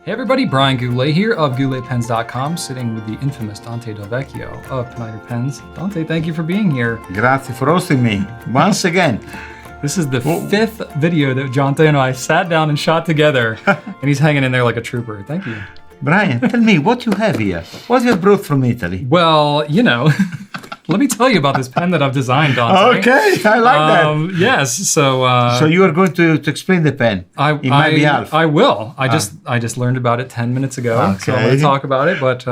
Hey everybody, Brian Goulet here of GouletPens.com, sitting with the infamous Dante Del Vecchio of Pineider Pens. Dante, thank you for being here. Grazie for hosting me once again. This is the fifth video that Dante and I sat down and shot together, and he's hanging in there like a trooper. Thank you. Brian, tell me what you have here. What you have brought from Italy? Well, you know, let me tell you about this pen that I've designed, Dante. Okay, I like that. Yes, so... so you are going to explain the pen in my behalf. I will. I just learned about it 10 minutes ago, okay. so I'm going to talk about it. But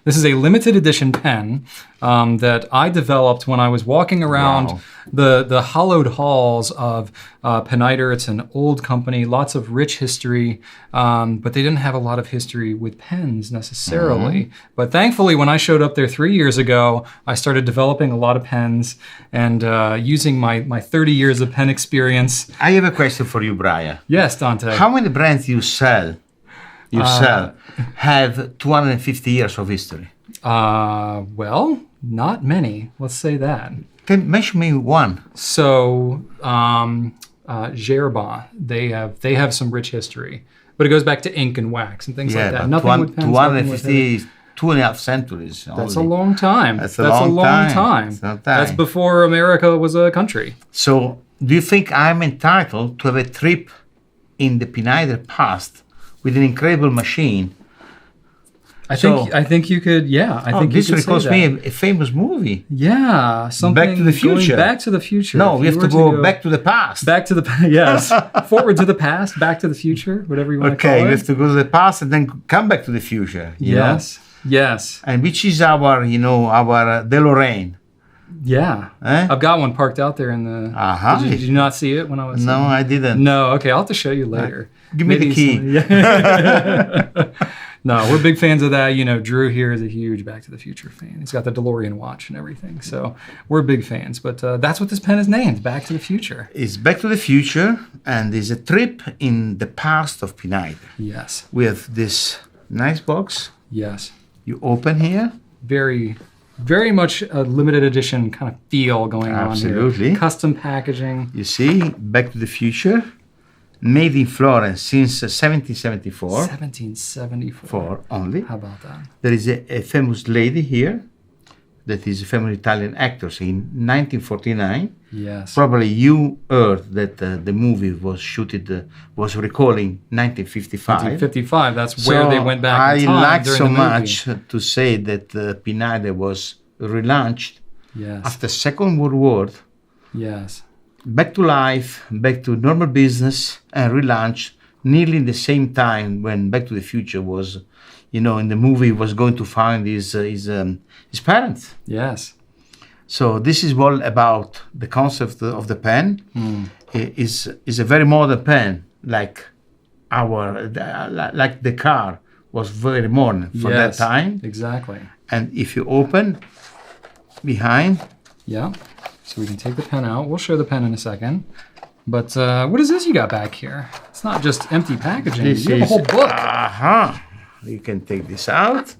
this is a limited edition pen that I developed when I was walking around the hallowed halls of Pineider. It's an old company, lots of rich history, but they didn't have a lot of history with pens necessarily. Mm-hmm. But thankfully, when I showed up there 3 years ago, I started developing a lot of pens and using my 30 years of pen experience. I have a question for you, Brian. Yes, Dante. How many brands you sell have 250 years of history? Well, not many. Let's say that. Can mention me one. So, Carbon, they have some rich history, but it goes back to ink and wax and things like that. Nothing with pens. 250 is 2.5 centuries. That's a long time. That's a long time. That's before America was a country. So, do you think I'm entitled to have a trip in the Pineider past with an incredible machine? I think you could. Yeah, I think this you could recalls say me that. a famous movie. Yeah, something. Back to the Future. Back to the Future. No, we have to go back to the past. Back to the yes, forward to the past, back to the future, whatever you want to call it. Okay, we have to go to the past and then come back to the future. Yes. And which is our DeLorean. Yeah, I've got one parked out there in the. Did you not see it when I was? No, I didn't. No, okay, I'll have to show you later. Give me the key. No, we're big fans of that. You know, Drew here is a huge Back to the Future fan. He's got the DeLorean watch and everything. So we're big fans. But that's what this pen is named, Back to the Future. It's Back to the Future, and it's a trip in the past of Pineider. Yes. We have this nice box. Yes. You open here. Very, very much a limited edition kind of feel going on here. Absolutely. Custom packaging. You see, Back to the Future. Made in Florence since 1774. 1774. Only. How about that? There is a famous lady here that is a famous Italian actress in 1949. Yes. Probably you heard that the movie was was recalling 1955. 1955, that's where they went back in time. I like so the much to say that Pineider was relaunched after Second World War. Yes. Back to life, back to normal business, and relaunched nearly in the same time when Back to the Future was, in the movie, was going to find his parents. Yes. So this is all about the concept of the pen. It is a very modern pen, like the car was very modern for that time. Exactly. And if you open behind. Yeah. So we can take the pen out. We'll show the pen in a second. But what is this you got back here? It's not just empty packaging. You have a whole book. You can take this out.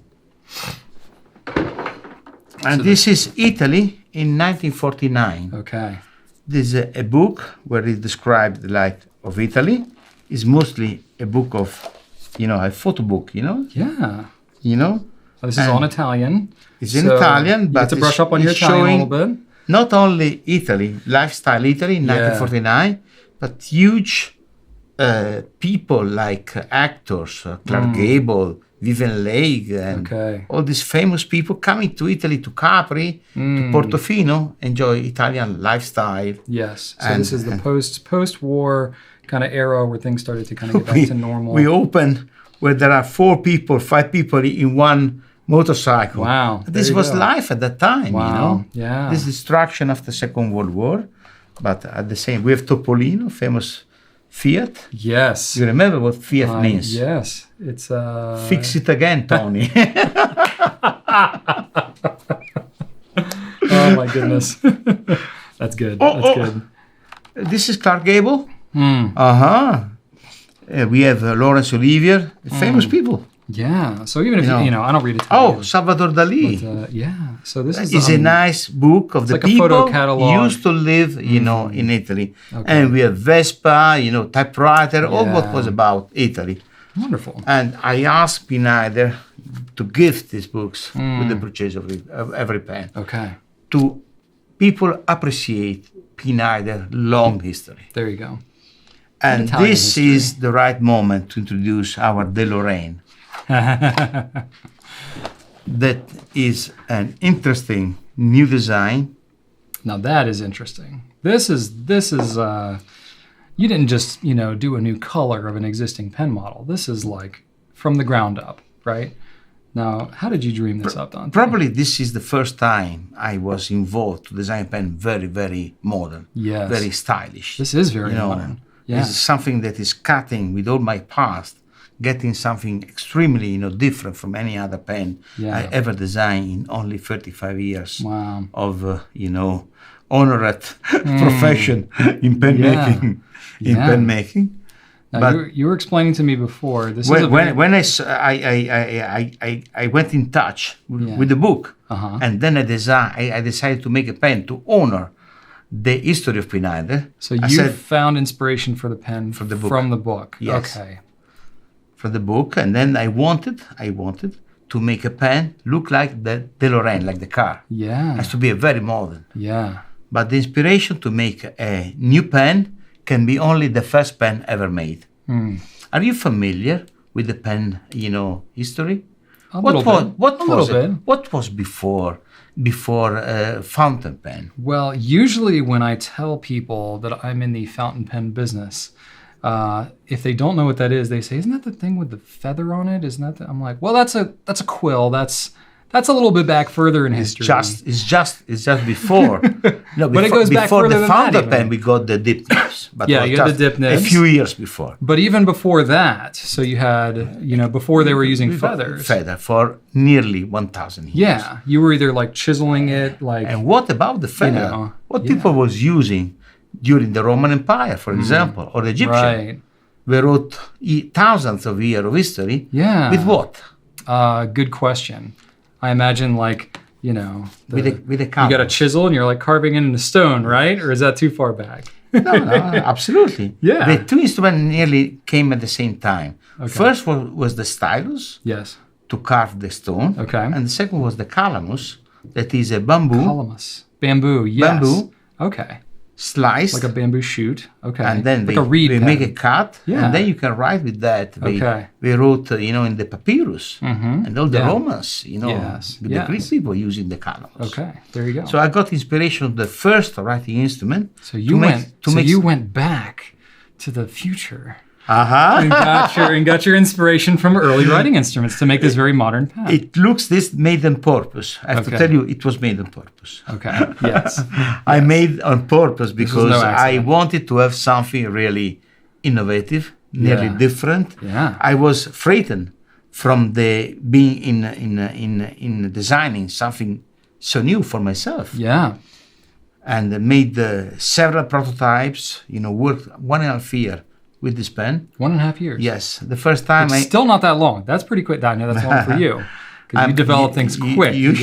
And this is Italy in 1949. Okay. This is a book where it described the life of Italy. It's mostly a book of, a photo book, Yeah. This is on Italian. It's in Italian, but you have to brush up on your Italian a little bit. Not only Italy, lifestyle Italy in 1949, but huge people like actors, Clark Gable, Vivian Leigh, and all these famous people coming to Italy, to Capri, to Portofino, enjoy Italian lifestyle. Yes, so this is the post-war kind of era where things started to kind of get back to normal. We open where there are 5 people in one motorcycle. Wow. This was life at that time, Wow. Yeah. This destruction after Second World War, but at the same, we have Topolino, famous Fiat. Yes. You remember what Fiat means? Yes. It's Fix it again, Tony. Oh my goodness. That's good. That's good. This is Clark Gable. We have Laurence Olivier, famous people. Yeah. So even if I don't read Italian. Salvador Dali. But, So this is a nice book of the like people a photo catalog. Used to live, in Italy. Okay. And we have Vespa, typewriter, all what was about Italy. Wonderful. And I asked Pineider to gift these books with the purchase of every pen. Okay. To people appreciate Pineider long history. There you go. And this is the right moment to introduce our DeLorean. That is an interesting new design. Now that is interesting. This is you didn't just, do a new color of an existing pen model. This is like from the ground up, right? Now, how did you dream this up, Dante? Probably this is the first time I was involved to design a pen very, very modern. Yes. Very stylish. This is very modern. Yeah. This is something that is cutting with all my past, getting something extremely, different from any other pen I ever designed in only 35 years of, honored profession in pen making. Pen making. Now, but you were explaining to me before. This when I went in touch with the book, and then I decided to make a pen to honor the history of Pineider. So you found inspiration for the pen from the book. Yes. Okay. From the book, and then I wanted to make a pen look like the DeLorean, like the car. Yeah. It has to be a very modern. Yeah. But the inspiration to make a new pen can be only the first pen ever made. Are you familiar with the pen, history? What was before fountain pen? Well, usually when I tell people that I'm in the fountain pen business, if they don't know what that is, they say, "Isn't that the thing with the feather on it? Isn't that?" I'm like, "Well, that's a quill. That's a little bit back further in history. It's just before. No, but it goes back further than that. Before the fountain pen, we got the dip nibs. But yeah, you had the dip nibs. A few years before. But even before that, so you had, before they were using feathers. Feather for nearly 1,000 years. Yeah, you were either like chiseling it, like. And what about the feather? What people was using during the Roman Empire, for example, or the Egyptian? Right. We wrote thousands of years of history. Yeah. With what? Good question. I imagine with a calamus. You got a chisel and you're like carving it into stone, right? Or is that too far back? No, absolutely. Yeah. The two instruments nearly came at the same time. Okay. First was the stylus. Yes. To carve the stone. Okay. And the second was the calamus, that is a bamboo. Calamus. Bamboo, yes. Bamboo. Okay. Sliced. Like a bamboo shoot. Okay. And then like a reed pen. make a cut. Yeah. And then you can write with that. We wrote, in the papyrus. And all the Romans, the Greek people using the calamus. Okay. There you go. So I got inspiration of the first writing instrument. So you went back to the future. And got your inspiration from early writing instruments to make this very modern pen. It looks this made on purpose. I have to tell you, it was made on purpose. Okay. Yes. I made on purpose because I wanted to have something really innovative, nearly different. Yeah. I was frightened from the being in designing something so new for myself. Yeah. And made several prototypes. Worked 1.5 years. With this pen. 1.5 years? Yes. The first time still not that long. That's pretty quick. I know that's long for you. Because you develop things quick. You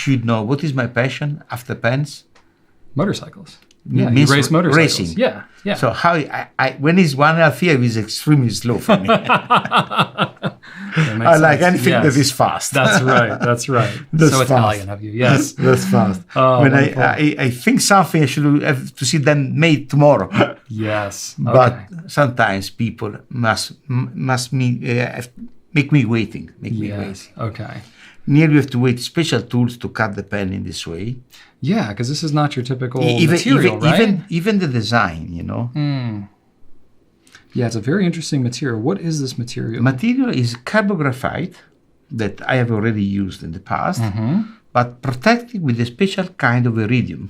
should know. What is my passion after pens? Motorcycles. Yeah, you race motorcycles. Racing. Yeah. So how when it's 1.5 years, it's extremely slow for me. I like anything that is fast. That's right. That's so fast. Italian of you. Yes. That's fast. When I think something, I should have to see them made tomorrow. Yes. But sometimes people must make me waiting. Make me wait. Okay. Nearly you have to wait special tools to cut the pen in this way. Yeah, because this is not your typical material, right? Even the design, Yeah, it's a very interesting material. What is this material? Material is carbon graphite that I have already used in the past, but protected with a special kind of iridium.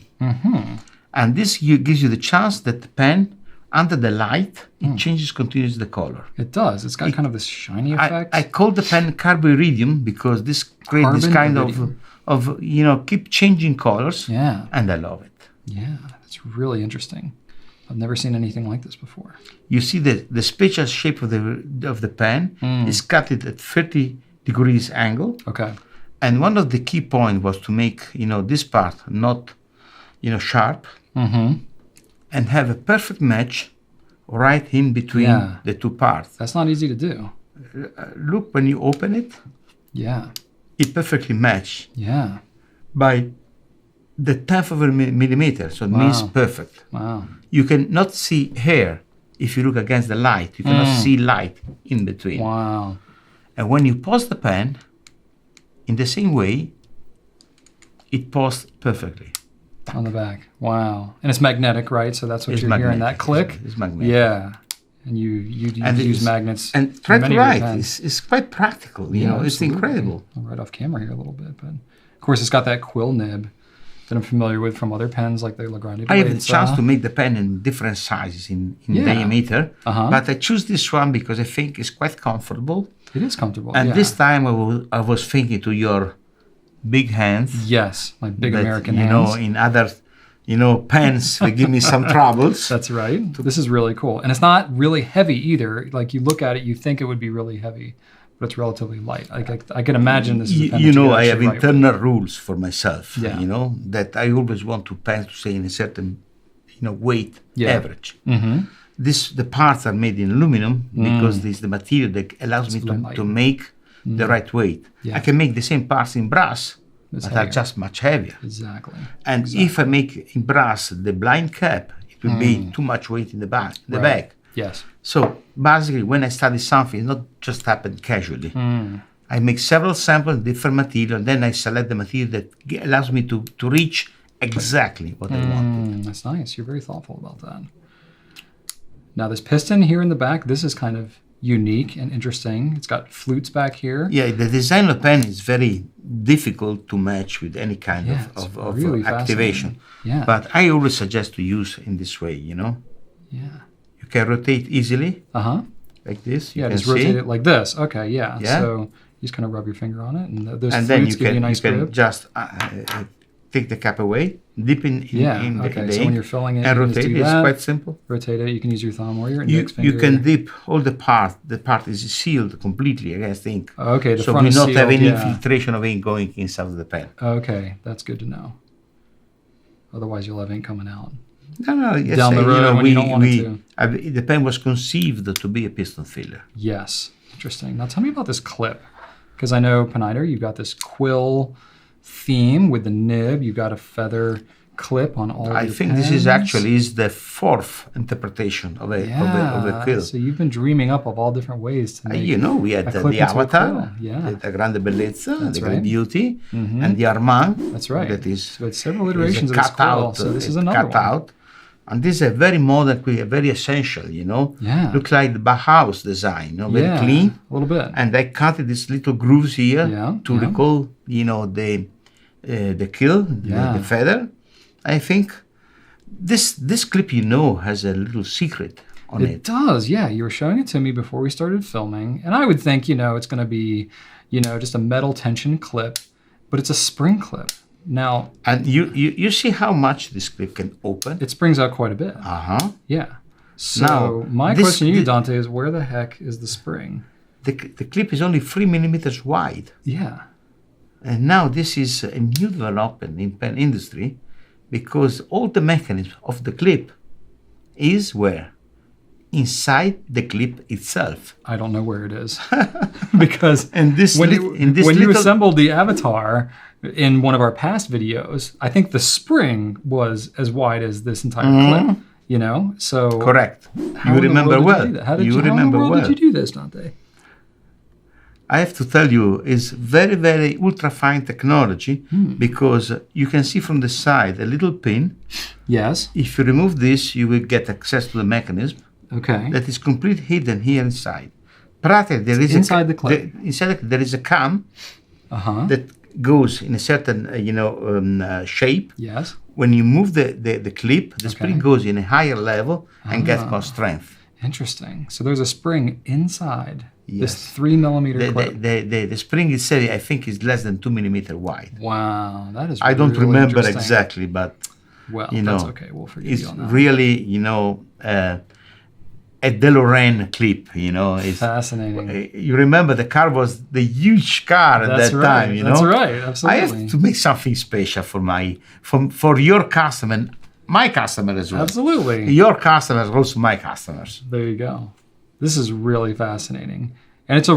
And this gives you the chance that the pen, under the light, it changes continuously the color. It does. It's got kind of this shiny effect. I call the pen Carbon Iridium because this creates this kind of keep changing colors. Yeah. And I love it. Yeah, that's really interesting. I've never seen anything like this before. You see the special shape of the pen is cut at 30 degrees angle. Okay. And one of the key points was to make this part not sharp and have a perfect match right in between the two parts. That's not easy to do. look when you open it. Yeah. It perfectly match. Yeah. By the 10th of a millimeter, so it means perfect. Wow. You cannot see hair if you look against the light. You cannot see light in between. Wow. And when you pose the pen, in the same way, it posed perfectly. On the back. Wow. And it's magnetic, right? So that's what you're hearing, that click? It's magnetic. Yeah. And you use magnets. And try to write. It's quite practical, you know, it's incredible. I'll write off camera here a little bit, but of course it's got that quill nib that I'm familiar with from other pens like the Legrand. I have the chance to make the pen in different sizes in diameter, but I choose this one because I think it's quite comfortable. It is comfortable. And this time I was thinking to your big hands. Yes, my big American hands. You know, in other pens, they give me some troubles. That's right. This is really cool. And it's not really heavy either. Like you look at it, you think it would be really heavy, but it's relatively light. I can imagine this is a pen I have internal rules for myself, that I always want pens to stay in a certain, weight average. Mm-hmm. The parts are made in aluminum because this is the material that allows me to make the right weight. Yeah. I can make the same parts in brass, but are just much heavier. Exactly. And if I make in brass the blind cap, it will be too much weight in the back. Yes. So basically, when I study something, it's not just happen casually. I make several samples, different material, and then I select the material that allows me to reach exactly what I want. That's nice. You're very thoughtful about that. Now this piston here in the back, this is kind of unique and interesting. It's got flutes back here. Yeah, the design of the pen is very difficult to match with any kind of really activation. Yeah. But I always suggest to use in this way, Yeah. You can rotate easily. Like this. You just rotate it like this. Okay, yeah. So you just kind of rub your finger on it, and those flutes give you a nice grip. You can just take the cap away, dip in the so when you're filling it, and rotate it. It's quite simple. Rotate it. You can use your thumb or your index finger. You can dip all the part. The part is sealed completely against ink. Okay, so we not have any infiltration of ink going inside of the pen. Okay, that's good to know. Otherwise, you'll have ink coming out. No. Yes, down the road when you don't want it to. The pen was conceived to be a piston filler. Yes, interesting. Now tell me about this clip, because I know Pineider, you've got this quill theme with the nib. You've got a feather clip on all. I think this is actually the fourth interpretation of a quill. So you've been dreaming up of all different ways to make. We had the Avatar, the Grande Bellezza, the Great Beauty, and the Armand. That's right. That is. So it's several iterations of this quill. So this is another one. And this is a very modern quill, very essential, Yeah. Looks like the Bauhaus design, very clean. A little bit. And I cut these little grooves here to recall, the quill, the feather. I think this clip, has a little secret on it. It does, yeah. You were showing it to me before we started filming. And I would think, it's going to be, just a metal tension clip, but it's a spring clip. Now, and you see how much this clip can open? It springs out quite a bit. Yeah. So now, my question to you, Dante, is where the heck is the spring? The clip is only 3 millimeters wide. Yeah. And now this is a new development in pen industry, because all the mechanism of the clip is where? Inside the clip itself. I don't know where it is. Because when you assembled the Avatar in one of our past videos, I think the spring was as wide as this entire clip, so... Correct. You remember well. How in the world did you do this, Dante? I have to tell you, it's very, very ultra-fine technology, because you can see from the side a little pin. Yes. If you remove this, you will get access to the mechanism. Okay. That is completely hidden here inside. Practically, there is inside the clip. Inside there is a cam that goes in a certain shape. Yes. When you move the clip, the spring goes in a higher level and gets more strength. Interesting. So there's a spring inside this 3 millimeter clip. The spring itself, I think, is less than 2 millimeter wide. Wow, that is. I don't remember exactly, but that's okay. We'll forgive you on that. It's really, a DeLorean clip, It's fascinating. You remember the car was the huge car at that time, That's right, absolutely. I have to make something special for your customer, and my customer as well. Absolutely. Your customers, also my customers. There you go. This is really fascinating. And it's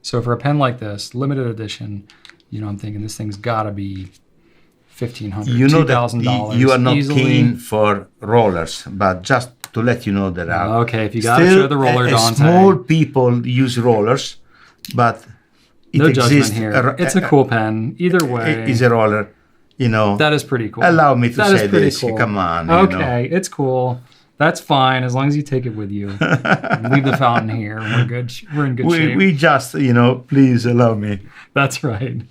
so for a pen like this, limited edition, I'm thinking this thing's got to be $1,500, $2,000. You are not easily. keen for rollers, but just to let you know there are. Okay, if you got to show the roller, Dante. Small people use rollers, but it no exists. Judgment here. It's a cool pen. Either way. It's a roller, That is pretty cool. Allow me to say this. Cool. Come on. Okay, it's cool. That's fine as long as you take it with you. Leave the fountain here. We're good. We're in good shape. We just, please allow me. That's right.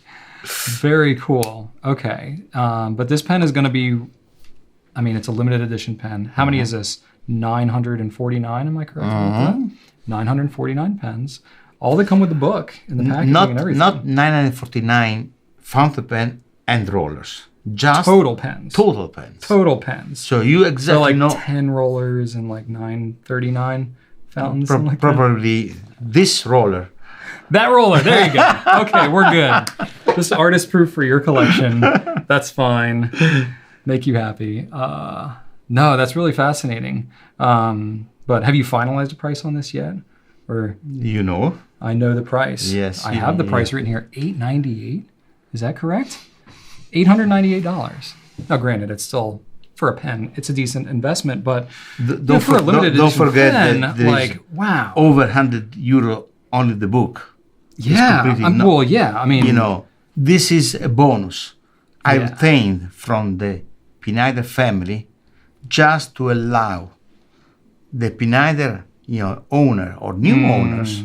Very cool. Okay. But this pen is going to be, it's a limited edition pen. How many is this? 949, am I correct? 949 pens. All that come with the book and the packaging and everything. Not 949 fountain pen and rollers. Just total pens. Total pens. Total pens. So you exactly know. 10 rollers and 939 fountains. Probably this roller. That roller. There you go. Okay, we're good. This artist proof for your collection. That's fine. Make you happy. No, that's really fascinating. But have you finalized a price on this yet? Or I know the price. Yes. I have the price written here. $898. Is that correct? $898. Now, granted, it's still for a pen. It's a decent investment, but for a limited edition don't forget pen, that wow, over €100 only the book. Yeah. This is a bonus I obtained from the Pineider family just to allow the Pineider, owner or new owners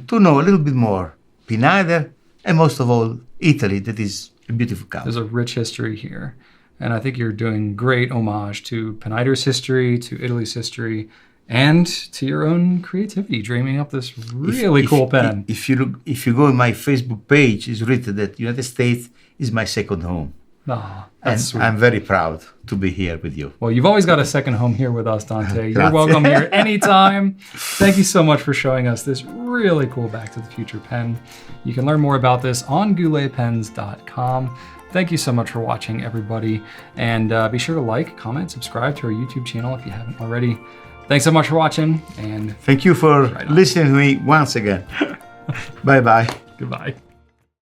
to know a little bit more Pineider and most of all Italy. That is a beautiful country. There's a rich history here, and I think you're doing great homage to Pineider's history, to Italy's history, and to your own creativity, dreaming up this really cool pen. If you go on my Facebook page, it's written that United States is my second home. Oh, that's sweet. I'm very proud to be here with you. Well, you've always got a second home here with us, Dante. You're welcome here anytime. Thank you so much for showing us this really cool Back to the Future pen. You can learn more about this on gouletpens.com. Thank you so much for watching, everybody. And be sure to like, comment, subscribe to our YouTube channel if you haven't already. Thanks so much for watching. And thank you for listening to me once again. Bye-bye. Goodbye.